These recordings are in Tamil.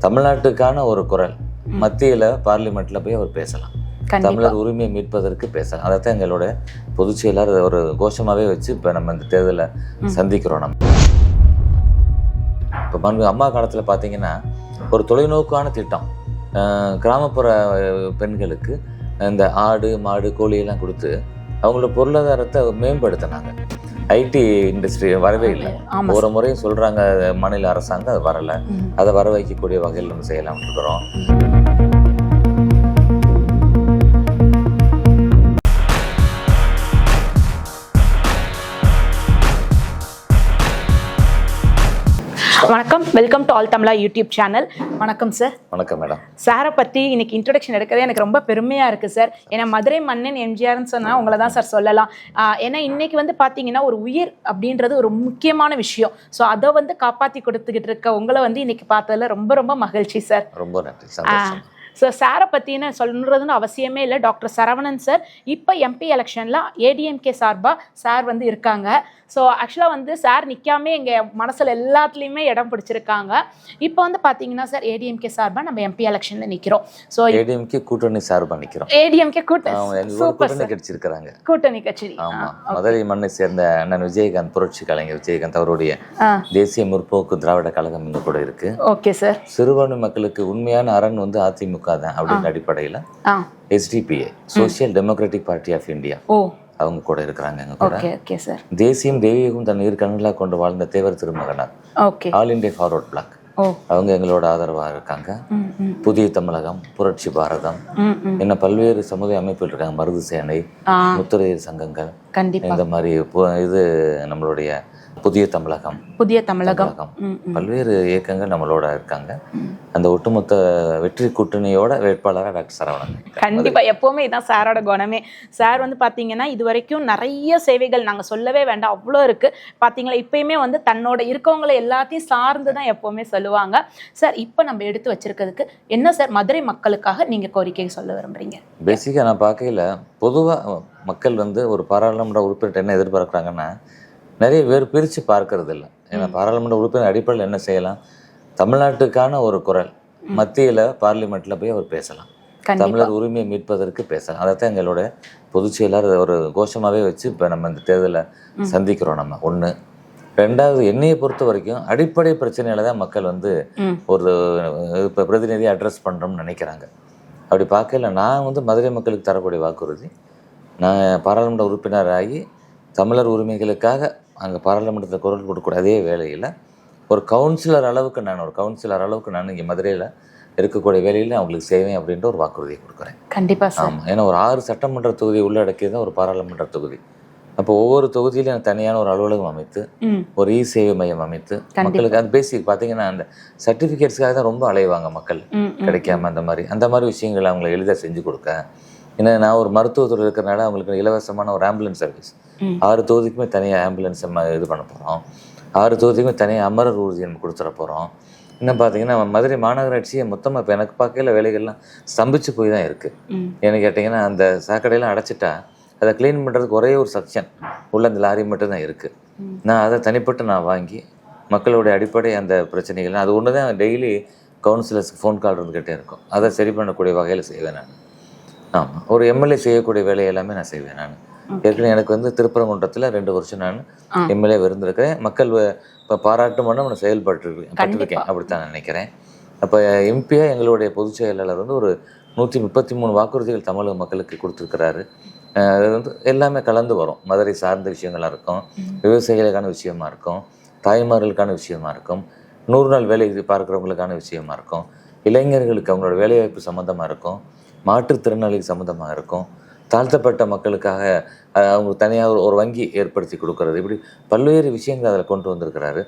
தமிழ்நாட்டுக்கான ஒரு குரல் மத்தியில் பார்லிமெண்ட்டில் போய் அவர் பேசலாம். தமிழர் உரிமையை மீட்பதற்கு பேசலாம். அதைத்தான் எங்களோட பொதுச் செயலாளர் ஒரு கோஷமாகவே வச்சு இப்போ நம்ம இந்த தேர்தலை சந்திக்கிறோம். நம்ம இப்போ அம்மா காலத்தில் பார்த்தீங்கன்னா ஒரு தொலைநோக்கான திட்டம், கிராமப்புற பெண்களுக்கு இந்த ஆடு மாடு கோழியெல்லாம் கொடுத்து அவங்களோட பொருளாதாரத்தை மேம்படுத்தினாங்க. ஐடி இண்டஸ்ட்ரி வரவே இல்லை. ஒரு முறையும் சொல்கிறாங்க மாநில அரசாங்கம், அது வரலை. அதை வர வைக்கக்கூடிய வகையில் நம்ம செய்யலாம்னு இருக்கிறோம். வணக்கம், welcome to all Tamizha YouTube channel. வணக்கம் சார். வணக்கம் மேடம். சாரை பற்றி இன்னைக்கு இன்ட்ரொடக்ஷன் எடுக்கிறதே எனக்கு ரொம்ப பெருமையாக இருக்குது சார். ஏன்னா மதுரை மன்னன் எம்ஜிஆர்னு சொன்னால் உங்களை தான் சார் சொல்லலாம். ஏன்னா இன்னைக்கு வந்து பார்த்தீங்கன்னா ஒரு உயிர் அப்படின்றது ஒரு முக்கியமான விஷயம். ஸோ அதை காப்பாற்றி கொடுத்துக்கிட்டு இருக்க உங்களை இன்னைக்கு பார்த்ததில் ரொம்ப ரொம்ப மகிழ்ச்சி சார். ரொம்ப நன்றி. ஸோ சாரை பற்றின சொல்கிறதுன்னு அவசியமே இல்லை. டாக்டர் சரவணன் சார் இப்போ எம்பி எலெக்ஷனில் ஏடிஎம்கே சார்பாக சார் இருக்காங்க. ஸோ ஆக்சுவலாக சார் நிற்காமே எங்கள் மனசில் எல்லாத்துலேயுமே இடம் பிடிச்சிருக்காங்க. இப்போ பார்த்தீங்கன்னா சார் ஏடிஎம்கே சார்பாக நம்ம எம்பி எலெக்ஷனில் நிற்கிறோம். ஸோ ஏடிஎம்கே கூட்டணி சார்பாக நிற்கிறோம். ஏடிஎம்கே கூட்டணி கிடைச்சிருக்காங்க. கூட்டணி கட்சி. ஆமாம், மதுரை மண்ணை சேர்ந்த அண்ணன் விஜயகாந்த், புரட்சி கலைஞர் விஜயகாந்த் அவருடைய தேசிய முற்போக்கு திராவிட கழகம் இங்கே கூட இருக்கு. Okay sir. சிறுபான்மை மக்களுக்கு உண்மையான அரண் அதிமுக தான் அப்படின்ற அடிப்படையில் SDPI, social democratic party of India, அவங்க கூட இருக்கிறாங்க. எங்க கூட தேசியம் தெய்வீகம் தன் இரு கண்களாக கொண்டு வாழ்ந்த தேவர் திருமகனார், ஆல் இண்டியா ஃபார்வர்ட் பிளாக், அவங்க எங்களோட ஆதரவாக இருக்காங்க. புதிய தமிழகம், புரட்சி பாரதம், இன்னும் பல்வேறு சமுதாய அமைப்புகள் இருக்காங்க. மருது சேனை, முத்திரையர் சங்கங்கள், இந்த மாதிரி இது நம்மளுடைய புதிய தமிழகம், பல்வேறு இயக்கங்கள் நம்மளோட இருக்காங்க. அந்த ஒட்டுமொத்த வெற்றி கூட்டணியோட வேட்பாளராக டாக்டர் சரவணன். கண்டிப்பா, எப்பவுமே இதான் சாரோட குணமே. சார் பாத்தீங்கன்னா இது வரைக்கும் நிறைய சேவைகள் நாங்க சொல்லவே வேண்டாம், அவ்வளோ இருக்கு. பாத்தீங்களா, இப்பயுமே தன்னோட இருக்கவங்களை எல்லாத்தையும் சார்ந்துதான் எப்பவுமே சொல்லுவாங்க. சார் இப்போ நம்ம எடுத்து வச்சிருக்கிறதுக்கு என்ன சார் மதுரை மக்களுக்காக நீங்க கோரிக்கை சொல்ல விரும்புறீங்க? பேசிக்கா நான் பார்க்கையில பொதுவாக மக்கள் ஒரு பாராளுமன்ற உறுப்பினர் என்ன எதிர்பார்க்குறாங்கன்னா, நிறைய பேர் பிரித்து பார்க்கறது இல்லை. ஏன்னா பாராளுமன்ற உறுப்பினர் அடிப்படையில் என்ன செய்யலாம், தமிழ்நாட்டுக்கான ஒரு குரல் மத்தியில் பார்லிமெண்ட்டில் போய் அவர் பேசலாம். தமிழர் உரிமையை மீட்பதற்கு பேசலாம். அதைத்தான் எங்களோட பொதுச் செயலாளர் ஒரு கோஷமாகவே வச்சு இப்போ நம்ம இந்த தேர்தலை சந்திக்கிறோம். நம்ம ஒன்று. ரெண்டாவது, என்னையை பொறுத்த வரைக்கும் அடிப்படை பிரச்சனையில தான் மக்கள் ஒரு இப்போ பிரதிநிதியை அட்ரஸ் பண்ணுறோம்னு நினைக்கிறாங்க. அப்படி பார்க்கல, நான் மதுரை மக்களுக்கு தரக்கூடிய வாக்குறுதி, நான் பாராளுமன்ற உறுப்பினராகி தமிழர் உரிமைகளுக்காக அங்கே பாராளுமன்றத்தில் குரல் கொடுக்கக்கூடிய அதே வேலையில் ஒரு கவுன்சிலர் அளவுக்கு நான் இங்கே மதுரையில் இருக்கக்கூடிய வேலையில் அவங்களுக்கு செய்வேன் அப்படின்ற ஒரு வாக்குறுதியை கொடுக்குறேன். கண்டிப்பாக சார். ஆமாம், ஏன்னா ஒரு 6 சட்டமன்ற தொகுதி உள்ளடக்கியது தான் ஒரு பாராளுமன்ற தொகுதி. அப்போ ஒவ்வொரு தொகுதியிலும் எனக்கு தனியான ஒரு அலுவலகம் அமைத்து, ஒரு சேவை மையம் அமைத்து மக்களுக்கு அது பேசிக் பார்த்தீங்கன்னா அந்த சர்டிஃபிகேட்ஸ்க்காக தான் ரொம்ப அலைவாங்க மக்கள், கிடைக்காம அந்த மாதிரி விஷயங்களை அவங்களை எளிதாக செஞ்சு கொடுக்க. ஏன்னா நான் ஒரு மருத்துவத்துறை இருக்கிறனால அவங்களுக்கு இலவசமான ஒரு ஆம்புலன்ஸ் சர்வீஸ் 6 தொகுதிக்குமே தனியாக ஆம்புலன்ஸ் இது பண்ண போகிறோம். 6 தொகுதிக்குமே தனியாக அமரர் ஊர்தி நம்ம கொடுத்துட போகிறோம். இன்னும் பார்த்தீங்கன்னா மதுரை மாநகராட்சியை மொத்தமாக இப்போ எனக்கு பார்க்கல வேலைகள்லாம் ஸ்தம்பிச்சு போய் தான் இருக்குது. ஏன்னு கேட்டிங்கன்னா, அந்த சாக்கடையெல்லாம் அடைச்சிட்டா அதை க்ளீன் பண்ணுறதுக்கு ஒரே ஒரு செக்ஷன் உள்ள அந்த லாரி மட்டும் தான் இருக்குது. நான் அதை தனிப்பட்டு நான் வாங்கி மக்களுடைய அடிப்படை அந்த பிரச்சனைகள்லாம் அது ஒன்று தான் டெய்லி கவுன்சிலர்ஸ்க்கு ஃபோன் கால் இருந்துக்கிட்டே இருக்கும். அதை சரி பண்ணக்கூடிய வகையில் செய்வேன் நான். ஆமாம், ஒரு எம்எல்ஏ செய்யக்கூடிய வேலையை எல்லாமே நான் செய்வேன். நான் ஏற்கனவே எனக்கு திருப்பரங்குன்றத்தில் 2 வருஷம் நான் எம்எல்ஏ இருந்திருக்கிறேன். மக்கள் இப்போ பாராட்டு பண்ண நான் செயல்பட்டுருக்கேன், அப்படித்தான் நினைக்கிறேன். அப்போ எம்பியாக எங்களுடைய பொதுச் செயலாளர் ஒரு 133 வாக்குறுதிகள் தமிழக மக்களுக்கு கொடுத்துருக்கிறாரு. அது எல்லாமே கலந்து வரும். மதுரை சார்ந்த விஷயங்களாக இருக்கும், விவசாயிகளுக்கான விஷயமா இருக்கும், தாய்மார்களுக்கான விஷயமா இருக்கும், 100 நாள் வேலை பார்க்குறவங்களுக்கான விஷயமா இருக்கும், இளைஞர்களுக்கு அவங்களோட வேலைவாய்ப்பு சம்மந்தமாக இருக்கும், மாற்றுத்திறனாளிக்கு சம்மந்தமாக இருக்கும், தாழ்த்தப்பட்ட மக்களுக்காக அவங்க தனியாக ஒரு வங்கி ஏற்படுத்தி கொடுக்கறது, இப்படி பல்வேறு விஷயங்கள் அதில் கொண்டு வந்திருக்கிறாரு.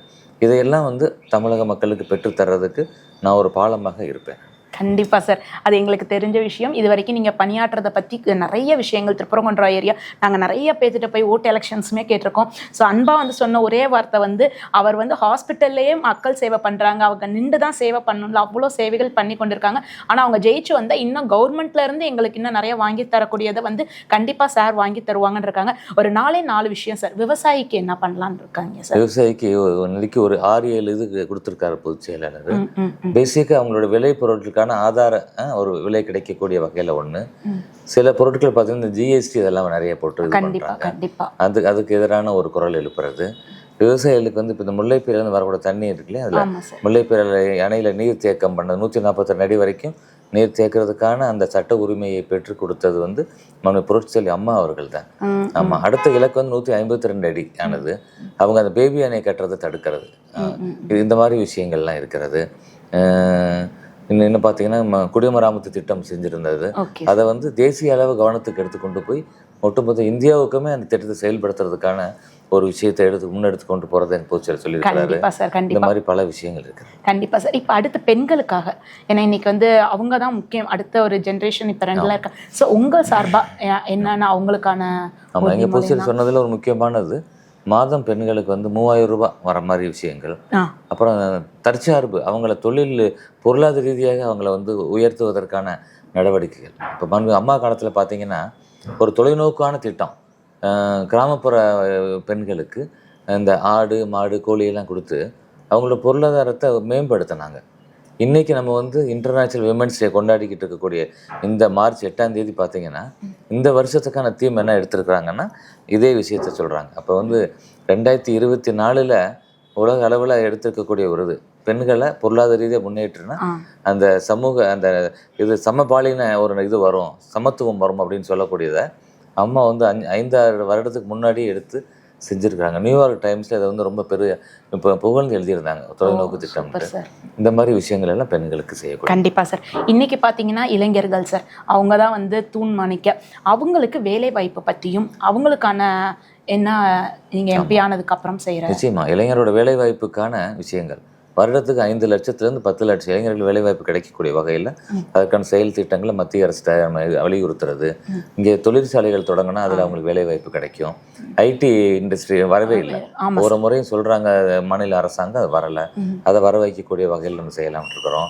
இதையெல்லாம் தமிழக மக்களுக்கு பெற்றுத்தர்றதுக்கு நான் ஒரு பாலமாக இருப்பேன். கண்டிப்பா சார், அது எங்களுக்கு தெரிஞ்ச விஷயம். இது வரைக்கும் நீங்க பணியாற்றதை பத்தி நிறைய விஷயங்கள் திருப்பரங்குன்றம் ஏரியா நாங்க நிறைய பேர்த்திட்ட போய் ஓட் எலெக்ஷன்ஸுமே கேட்டிருக்கோம். ஸோ அன்பா வந்து சொன்ன ஒரே வார்த்தை வந்து அவர் வந்து ஹாஸ்பிட்டல்லையே மக்கள் சேவை பண்றாங்க, அவங்க நின்று தான் சேவை பண்ணணும்ல, அவ்வளோ சேவைகள் பண்ணி கொண்டிருக்காங்க. ஆனா அவங்க ஜெயிச்சு வந்தா இன்னும் கவர்மெண்ட்ல இருந்து எங்களுக்கு இன்னும் நிறைய வாங்கி தரக்கூடியதை வந்து கண்டிப்பா சார் வாங்கி தருவாங்கன்னு இருக்காங்க. ஒரு 4 விஷயம் சார். விவசாயிக்கு என்ன பண்ணலான்னு இருக்காங்க சார்? விவசாயிக்கு ஒரு 6-7 இது கொடுத்துருக்காரு பொதுச் செயலாளர். பேசிக்காக அவங்களோட விளை பொருட்களுக்கான ஆதார ஒரு விலை கிடைக்கக்கூடிய வகையில் ஒன்று. சில பொருட்கள் பார்த்தீங்கன்னா இந்த ஜிஎஸ்டி இதெல்லாம் நிறைய போட்டு இது பண்ணுறாங்க. அதுக்கு எதிரான ஒரு குரல் எழுப்புறது. விவசாயிகளுக்கு வந்து இப்போ இந்த முல்லைப்பெரியாலேருந்து வரக்கூடிய தண்ணி இருக்குல்லையா, அதில் முல்லைப்பெரியாறு அணையில் நீர் தேக்கம் பண்ணது 142 அடி வரைக்கும் நீர் தேக்கிறதுக்கான அந்த சட்ட உரிமையை பெற்றுக் கொடுத்தது வந்து நம்ம புரட்சித்தலைவி அம்மா அவர்கள் தான். ஆமாம், அடுத்த இலக்கு வந்து 152 அடி ஆனது. அவங்க அந்த பேபி அணை கட்டுறதை தடுக்கிறது. இந்த மாதிரி விஷயங்கள்லாம் இருக்கிறது. இன்னும் பார்த்தீங்கன்னா குடிமராமத்து திட்டம் செஞ்சுருந்தது. அதை வந்து தேசிய அளவு கவனத்துக்கு எடுத்துக்கொண்டு போய் ஒட்டுமொத்த இந்தியாவுக்குமே அந்த திட்டத்தை செயல்படுத்துறதுக்கான ஒரு விஷயத்தை முன்னெடுத்து கொண்டு போறதை எனக்கு பொதுச்செயலர் சொல்லியிருக்காரு. இந்த மாதிரி பல விஷயங்கள் இருக்கு. கண்டிப்பா சார். இப்போ அடுத்த பெண்களுக்காக, ஏன்னா இன்னைக்கு வந்து அவங்க தான் முக்கியம், அடுத்த ஒரு ஜென்ரேஷன் இப்போ ரெண்டுலாம் இருக்கா. ஸோ உங்கள் சார்பா என்னன்னா அவங்களுக்கான ஆமாம், எங்கள் பொதுச்செயலர் சொன்னதில் ஒரு முக்கியமானது மாதம் பெண்களுக்கு வந்து 3000 ரூபாய் வர மாதிரி விஷயங்கள். அப்புறம் தற்சார்பு, அவங்கள தொழில் பொருளாதார ரீதியாக அவங்கள வந்து உயர்த்துவதற்கான நடவடிக்கைகள். இப்போ அம்மா காலத்தில் பார்த்தீங்கன்னா ஒரு தொலைநோக்கான திட்டம், கிராமப்புற பெண்களுக்கு இந்த ஆடு மாடு கோழியெல்லாம் கொடுத்து அவங்களோட பொருளாதாரத்தை மேம்படுத்தினாங்க. இன்றைக்கி நம்ம வந்து இன்டர்நேஷ்னல் விமென்ஸ் டே கொண்டாடிக்கிட்டு இருக்கக்கூடிய இந்த மார்ச் 8ஆம் தேதி பார்த்தீங்கன்னா இந்த வருஷத்துக்கான தீம் என்ன எடுத்திருக்கிறாங்கன்னா இதே விஷயத்த சொல்கிறாங்க. அப்போ வந்து 2024 உலக அளவில் எடுத்திருக்கக்கூடிய ஒரு பெண்களை பொருளாதார ரீதியாக முன்னேற்றினா அந்த சமூக அந்த இது சமபாலின ஒரு இது வரும், சமத்துவம் வரும் அப்படின்னு சொல்லக்கூடியதை அம்மா வந்து 5-6 வருடத்துக்கு முன்னாடியே எடுத்து செஞ்சுருக்காங்க. நியூயார்க் டைம்ஸில் இதை வந்து ரொம்ப பெரிய இப்போ புகழ்ந்து எழுதியிருந்தாங்க, தொலைநோக்கு திட்டம். இந்த மாதிரி விஷயங்கள் எல்லாம் பெண்களுக்கு செய்யக்கூடாது. கண்டிப்பாக சார். இன்றைக்கி பார்த்தீங்கன்னா இளைஞர்கள் சார், அவங்க தான் வந்து தூண் மாணிக்க. அவங்களுக்கு வேலை வாய்ப்பு பற்றியும் அவங்களுக்கான என்ன நீங்கள் எம்பி ஆனதுக்கு அப்புறம் செய்கிற நிச்சயமா இளைஞரோட வேலை வாய்ப்புக்கான விஷயங்கள் வருடத்துக்கு 5 லட்சத்துலேருந்து 10 லட்சம் இளைஞர்கள் வேலைவாய்ப்பு கிடைக்கக்கூடிய வகையில் அதற்கான செயல் திட்டங்களை மத்திய அரசு வலியுறுத்துறது. இங்கே தொழிற்சாலைகள் தொடங்கினா அதில் அவங்களுக்கு வேலைவாய்ப்பு கிடைக்கும். ஐடி இண்டஸ்ட்ரி வரவே இல்லை, ஒரு முறையும் சொல்கிறாங்க மாநில அரசாங்கம், அது வரலை. அதை வர வைக்கக்கூடிய வகையில் நம்ம செய்யலாம்னு இருக்கிறோம்.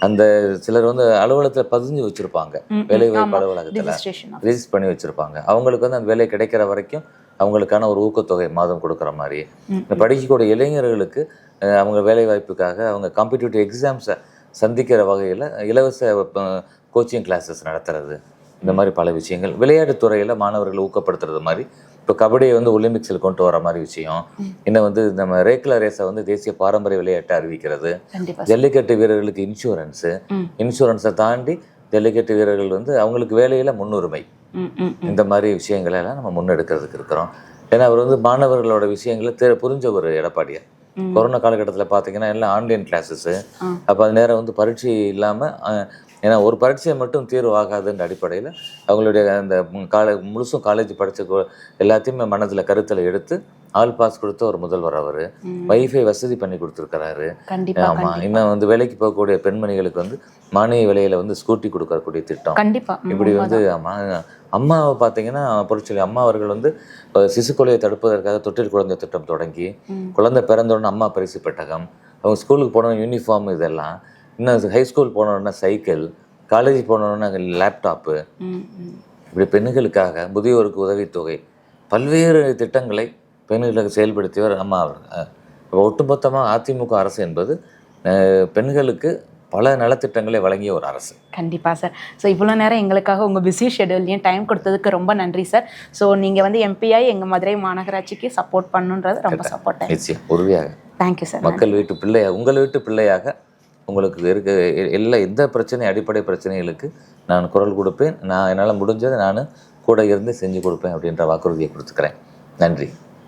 அந்த சிலர் வந்து அலுவலகத்தில் பதிஞ்சு வச்சுருப்பாங்க, வேலைவாய்ப்பு அலுவலகத்தில் ரிஜிஸ்டர் பண்ணி வச்சுருப்பாங்க. அவங்களுக்கு வந்து அந்த வேலை கிடைக்கிற வரைக்கும் அவங்களுக்கான ஒரு ஊக்கத்தொகை மாதம் கொடுக்குற மாதிரி. படிக்கக்கூடிய இளைஞர்களுக்கு அவங்க வேலைவாய்ப்புக்காக அவங்க காம்படிட்டிவ் எக்ஸாம்ஸை சந்திக்கிற வகையில் இலவச கோச்சிங் கிளாஸஸ் நடத்துறது. இந்த மாதிரி பல விஷயங்கள். விளையாட்டுத்துறையில் மாணவர்களை ஊக்கப்படுத்துறது மாதிரி இப்போ கபடியை வந்து ஒலிம்பிக்ஸில் கொண்டு வர மாதிரி விஷயம். இன்னும் வந்து நம்ம ரேக்லா ரேஸை வந்து தேசிய பாரம்பரிய விளையாட்டை அறிவிக்கிறது. ஜல்லிக்கட்டு வீரர்களுக்கு இன்சூரன்ஸை தாண்டி ஜல்லிக்கட்டு வீரர்கள் வந்து அவங்களுக்கு வேலையில் முன்னுரிமை. இந்த மாதிரி விஷயங்களை எல்லாம் நம்ம முன்னெடுக்கிறதுக்கு இருக்கிறோம். ஏன்னா அவர் வந்து மாணவர்களோட விஷயங்களை புரிஞ்ச ஒரு எடப்பாடியார். கொரோனா காலகட்டத்தில் பார்த்தீங்கன்னா எல்லாம் ஆன்லைன் கிளாஸஸ்ஸு. அப்போ அது நேரம் வந்து பரீட்சை இல்லாமல், ஏன்னா ஒரு பரீட்சை மட்டும் தீர்வு ஆகாதுன்ற அடிப்படையில் அவங்களுடைய அந்த முழுசும் காலேஜ் படித்த எல்லாத்தையுமே மனதில் கருத்தில் எடுத்து ஆல் பாஸ் கொடுத்த ஒரு முதல்வர் அவர். வைஃபை வசதி பண்ணி கொடுத்துருக்கிறாரு. ஆமாம், இன்னும் வந்து வேலைக்கு போகக்கூடிய பெண்மணிகளுக்கு வந்து மானிய விலையில் வந்து ஸ்கூட்டி கொடுக்கக்கூடிய திட்டம். இப்படி வந்து அம்மாவை பார்த்தீங்கன்னா பொருட்செயலி அம்மா அவர்கள் வந்து சிசு கொலையை தடுப்பதற்காக தொட்டில் குழந்தை திட்டம் தொடங்கி, குழந்தை பிறந்தோடனே அம்மா பரிசு பெட்டகம், அவங்க ஸ்கூலுக்கு போனோன்னு யூனிஃபார்ம், இதெல்லாம் இன்னும் ஹைஸ்கூல் போனோன்னா சைக்கிள், காலேஜ் போனோன்னா லேப்டாப்பு, இப்படி பெண்களுக்காக முதியோருக்கு உதவித்தொகை, பல்வேறு திட்டங்களை பெண்களுக்கு செயல்படுத்தியவர் அம்மா அவர்கள். ஒட்டுமொத்தமாக அதிமுக அரசு என்பது பெண்களுக்கு பல நலத்திட்டங்களை வழங்கிய ஒரு அரசு. கண்டிப்பாக சார். ஸோ இவ்வளோ நேரம் எங்களுக்காக உங்கள் பிஸி ஷெடியூல்லையும் டைம் கொடுத்ததுக்கு ரொம்ப நன்றி சார். ஸோ நீங்கள் வந்து எம்பிஐ எங்கள் மதுரை மாநகராட்சிக்கு சப்போர்ட் பண்ணுன்றது ரொம்ப சப்போர்ட். நிச்சயம், உறுதியாக. Thank you sir. மக்கள் வீட்டு பிள்ளையாக, உங்கள் வீட்டு பிள்ளையாக உங்களுக்கு இருக்க எந்த பிரச்சனை, அடிப்படை பிரச்சனைகளுக்கு நான் குரல் கொடுப்பேன். நான் என்னால் முடிஞ்சதை நான் கூட இருந்து செஞ்சு கொடுப்பேன் அப்படின்ற வாக்குறுதியை கொடுத்துக்கிறேன். நன்றி.